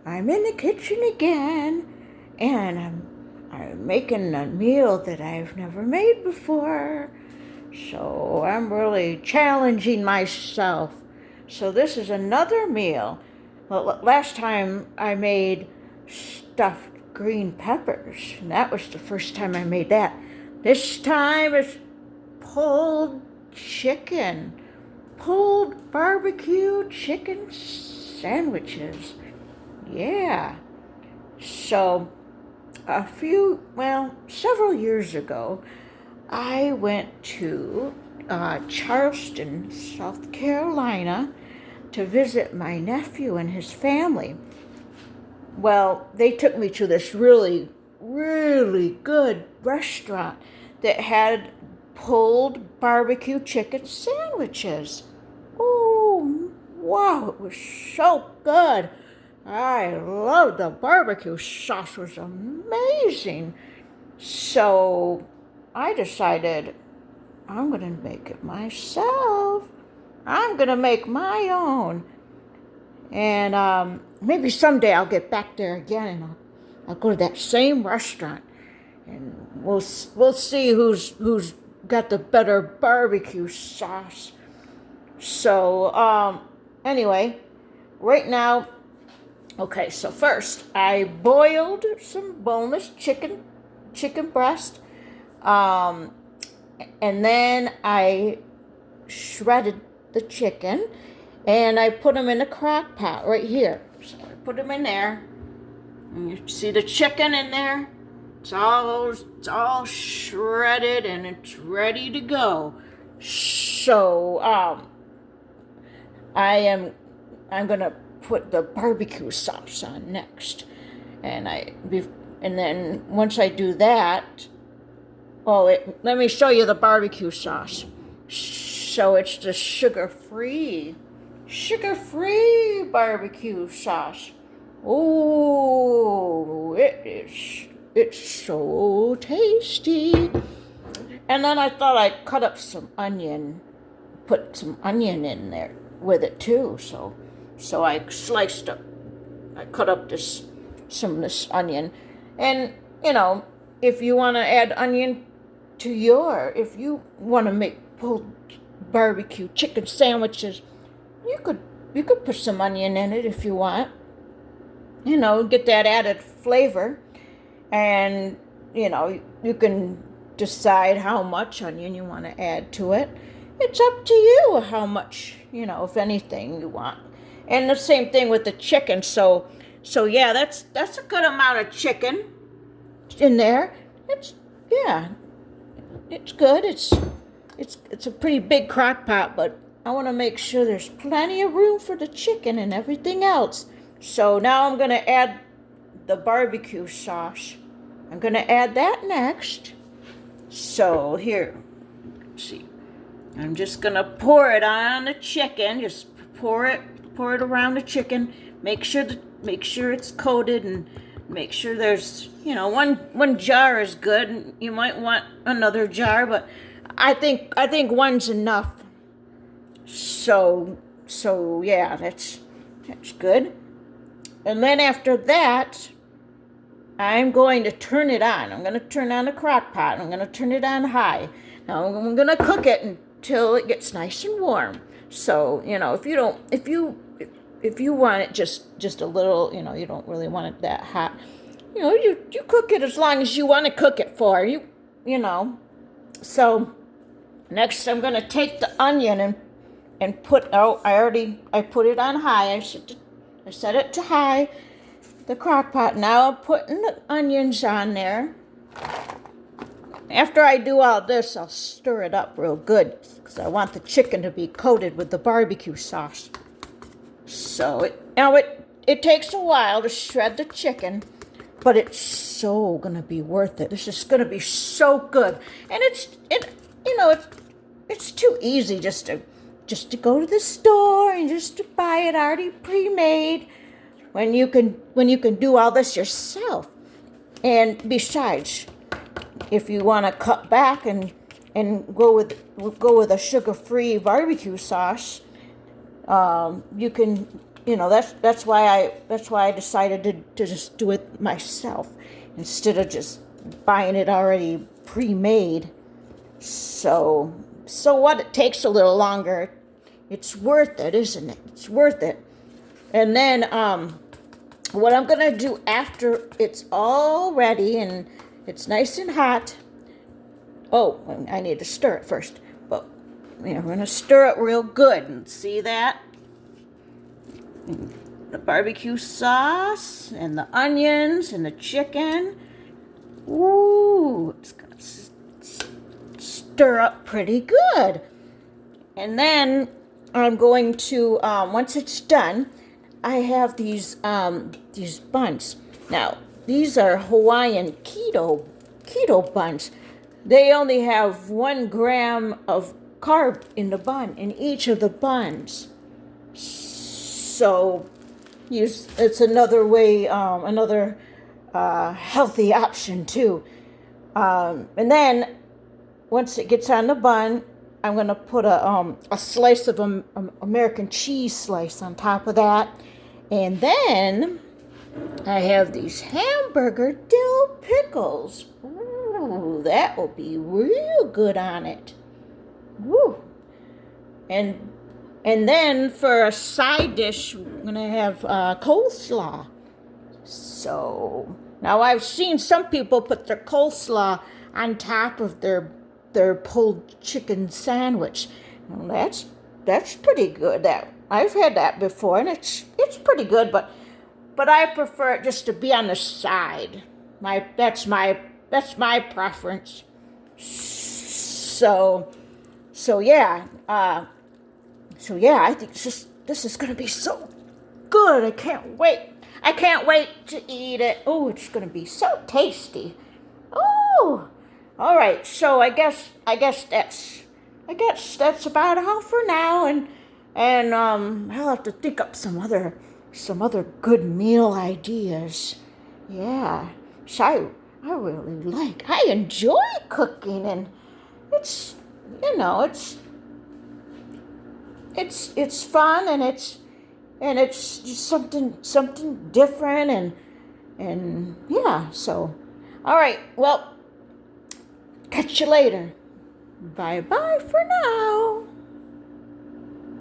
I'm in the kitchen again, and I'm making a meal that I've never made before. So I'm really challenging myself. So this is another meal. Well, last time I made stuffed green peppers, and that was the first time I made that. This time it's pulled chicken, pulled barbecue chicken sandwiches. Yeah. So several years ago, I went to Charleston, South Carolina, to visit my nephew and his family. Well, they took me to this really, really good restaurant that had pulled barbecue chicken sandwiches. Oh, wow, it was so good. I loved the barbecue sauce, was amazing. So I decided I'm going to make it myself. I'm going to make my own. And maybe someday I'll get back there again and I'll go to that same restaurant and we'll see who's got the better barbecue sauce. So anyway, right now, okay, so first I boiled some boneless chicken breast, and then I shredded the chicken, and I put them in a crock pot right here. So I put them in there, and you see the chicken in there. It's all shredded and it's ready to go. So I'm gonna put the barbecue sauce on next, and then once I do that, let me show you the barbecue sauce. So it's the sugar-free barbecue sauce. Oh, it's so tasty. And then I thought I'd cut up some onion, put some onion in there with it too. So I cut up some of this onion, and if you want to add onion if you want to make pulled barbecue chicken sandwiches, you could put some onion in it if you want. Get that added flavor, and you can decide how much onion you want to add to it. It's up to you how much, if anything, you want. And the same thing with the chicken. So yeah, that's a good amount of chicken in there. It's good. It's a pretty big crock pot, but I want to make sure there's plenty of room for the chicken and everything else. So now I'm going to add the barbecue sauce. I'm going to add that next. So here, let's see. I'm just going to pour it on the chicken. Just pour it around the chicken. Make sure it's coated, and make sure there's, one jar is good. You might want another jar, but I think one's enough. So yeah, that's good. And then after that, I'm going to turn it on. I'm going to turn on the crock pot. I'm going to turn it on high. Now I'm going to cook it until it gets nice and warm. So, if you want it just a little, you don't really want it that hot. You cook it as long as you want to cook it for. So next I'm going to take the onion and I put it on high. I set it to high, the crock pot. Now I'm putting the onions on there. After I do all this, I'll stir it up real good because I want the chicken to be coated with the barbecue sauce. So it takes a while to shred the chicken, but it's so gonna be worth it. This is gonna be so good, and it's too easy just to go to the store and just to buy it already pre-made when you can do all this yourself. And besides, if you want to cut back and go with a sugar-free barbecue sauce, you can that's why I decided to just do it myself instead of just buying it already pre-made. So what? It takes a little longer. It's worth it, isn't it? It's worth it. And then what I'm gonna do after it's all ready and it's nice and hot. Oh, I need to stir it first. But I'm gonna stir it real good. And see that? The barbecue sauce and the onions and the chicken. Ooh, it's gonna stir up pretty good. And then I'm going to once it's done, I have these buns. Now these are Hawaiian keto buns. They only have 1 gram of carb in the bun in each of the buns. So it's another way, another healthy option too. And then once it gets on the bun, I'm gonna put a slice of American cheese slice on top of that, and then I have these hamburger dill pickles. Ooh, that will be real good on it. Woo! And then for a side dish, I'm gonna have coleslaw. So now I've seen some people put their coleslaw on top of their pulled chicken sandwich. Well, that's pretty good. That I've had that before, and it's pretty good. But I prefer it just to be on the side. That's my preference. So yeah. I think this is gonna be so good. I can't wait. I can't wait to eat it. Oh, it's gonna be so tasty. Oh, all right. So I guess that's about all for now, and I'll have to think up some other good meal ideas. Yeah. So I enjoy cooking, and it's it's fun, and it's just something different, and yeah. So all right, well, catch you later. Bye bye for now.